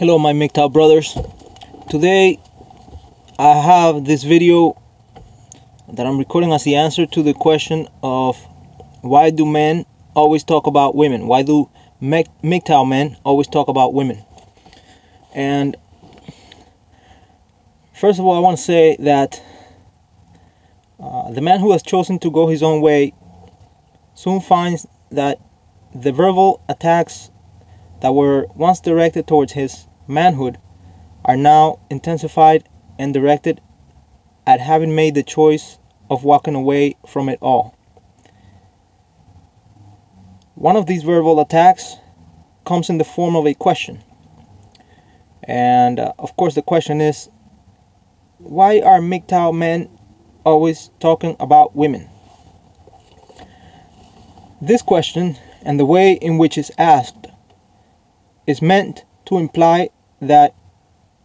Hello my MGTOW brothers. Today I have this video that I'm recording as the answer to the question of why do men always talk about women? Why do MGTOW men always talk about women? And first of all, I want to say that the man who has chosen to go his own way soon finds that the verbal attacks that were once directed towards his manhood are now intensified and directed at having made the choice of walking away from it all. One of these verbal attacks comes in the form of a question. And of course the question is, why are MGTOW men always talking about women? This question and the way in which it's asked is meant to imply that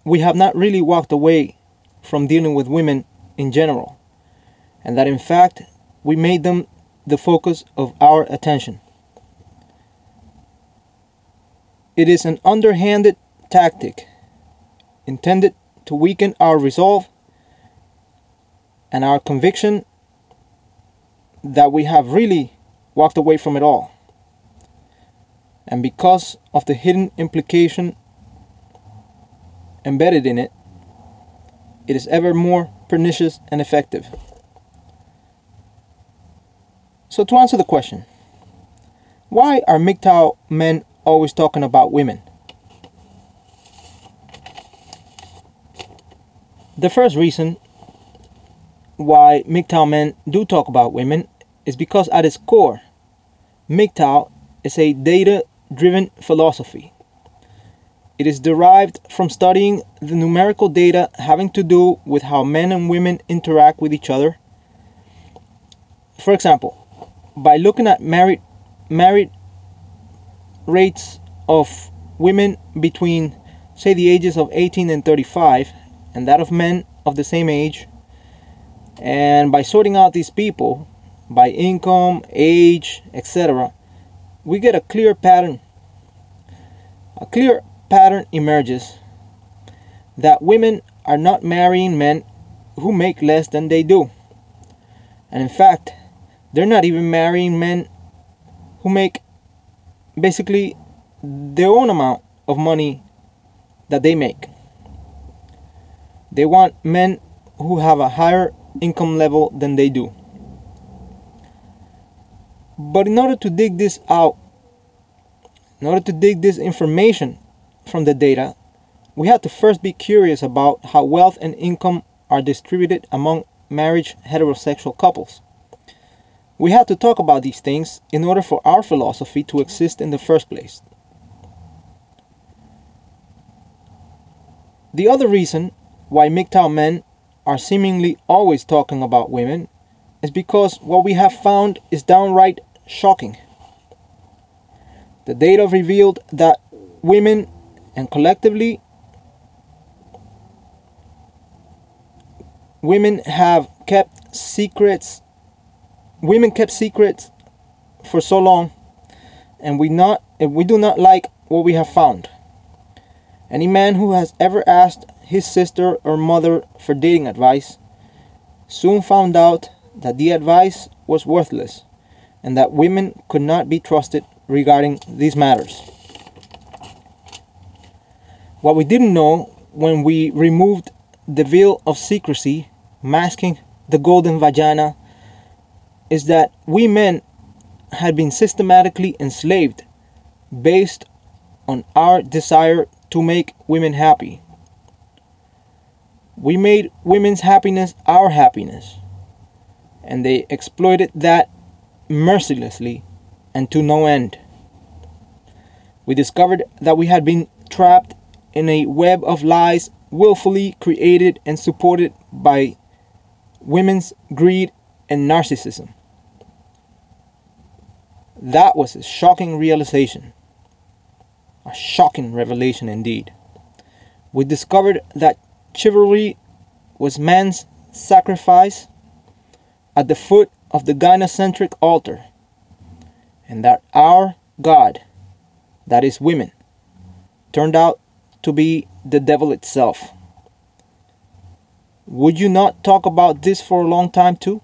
we have not really walked away from dealing with women in general, and that in fact we made them the focus of our attention. It is an underhanded tactic intended to weaken our resolve and our conviction that we have really walked away from it all. And because of the hidden implication embedded in it, it is ever more pernicious and effective. So to answer the question, why are MGTOW men always talking about women? The first reason why MGTOW men do talk about women is because at its core, MGTOW is a data-driven philosophy. It is derived from studying the numerical data having to do with how men and women interact with each other. For example, by looking at married rates of women between, say, the ages of 18 and 35, and that of men of the same age, and by sorting out these people by income, age, etc., we get a clear pattern. A clear pattern emerges that women are not marrying men who make less than they do. And in fact, they're not even marrying men who make basically their own amount of money that they make. They want men who have a higher income level than they do. But in order to dig this out, in order to dig this information from the data, we have to first be curious about how wealth and income are distributed among marriage heterosexual couples. We have to talk about these things in order for our philosophy to exist in the first place. The other reason why MGTOW men are seemingly always talking about women is because what we have found is downright shocking. The data revealed that women, and collectively women kept secrets for so long, and we do not like what we have found. Any man who has ever asked his sister or mother for dating advice soon found out that the advice was worthless and that women could not be trusted regarding these matters. What we didn't know when we removed the veil of secrecy masking the golden vagina is that we men had been systematically enslaved based on our desire to make women happy. We made women's happiness our happiness, and they exploited that mercilessly and to no end. We discovered that we had been trapped in a web of lies willfully created and supported by women's greed and narcissism. That was a shocking realization, a shocking revelation indeed. We discovered that chivalry was man's sacrifice at the foot of the gynocentric altar, and that our God, that is women, turned out to be the devil itself. Would you not talk about this for a long time too?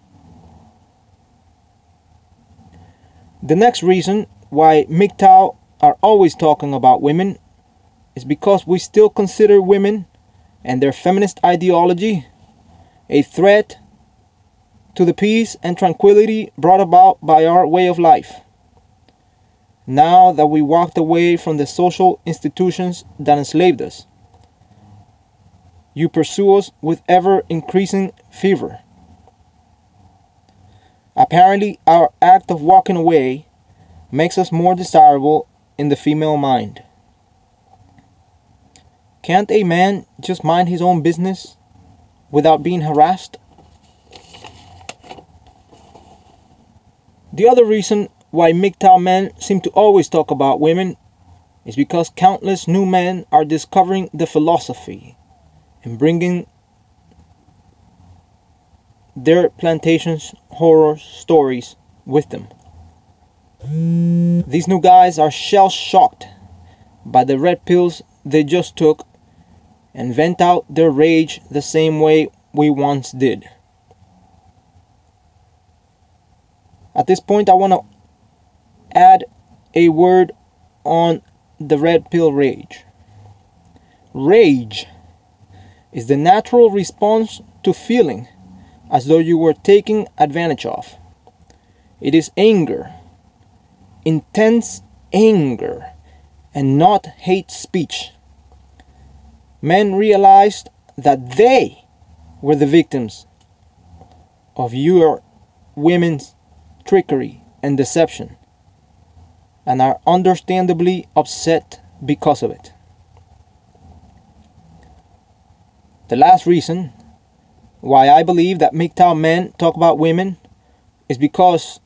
The next reason why MGTOW are always talking about women is because we still consider women and their feminist ideology a threat to the peace and tranquility brought about by our way of life. Now that we walked away from the social institutions that enslaved us, you pursue us with ever-increasing fervor. Apparently, our act of walking away makes us more desirable in the female mind. Can't a man just mind his own business without being harassed? The other reason why MGTOW men seem to always talk about women is because countless new men are discovering the philosophy and bringing their plantations' horror stories with them. These new guys are shell-shocked by the red pills they just took and vent out their rage the same way we once did. At this point, I want to add a word on the red pill rage. Rage is the natural response to feeling as though you were taken advantage of. It is anger, intense anger, and not hate speech. Men realized that they were the victims of your women's trickery and deception, and are understandably upset because of it. The last reason why I believe that MGTOW men talk about women is because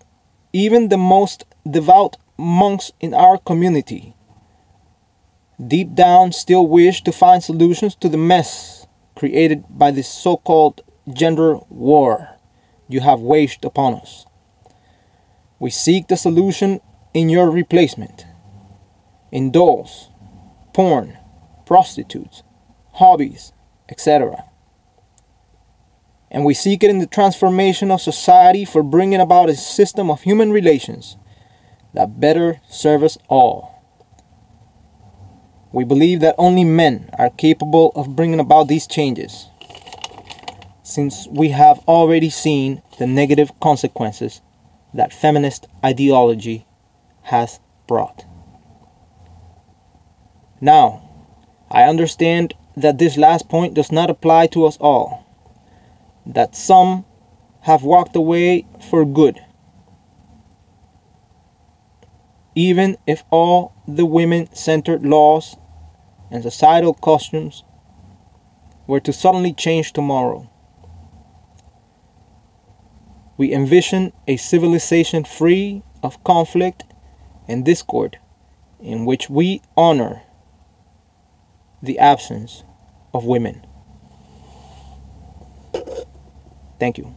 even the most devout monks in our community deep down still wish to find solutions to the mess created by this so-called gender war you have waged upon us. We seek the solution in your replacement, in dolls, porn, prostitutes, hobbies, etc. And we seek it in the transformation of society for bringing about a system of human relations that better serve us all. We believe that only men are capable of bringing about these changes, since we have already seen the negative consequences that feminist ideology has brought. Now, I understand that this last point does not apply to us all, that some have walked away for good, even if all the women-centered laws and societal customs were to suddenly change tomorrow. We envision a civilization free of conflict and discord, in which we honor the absence of women. Thank you.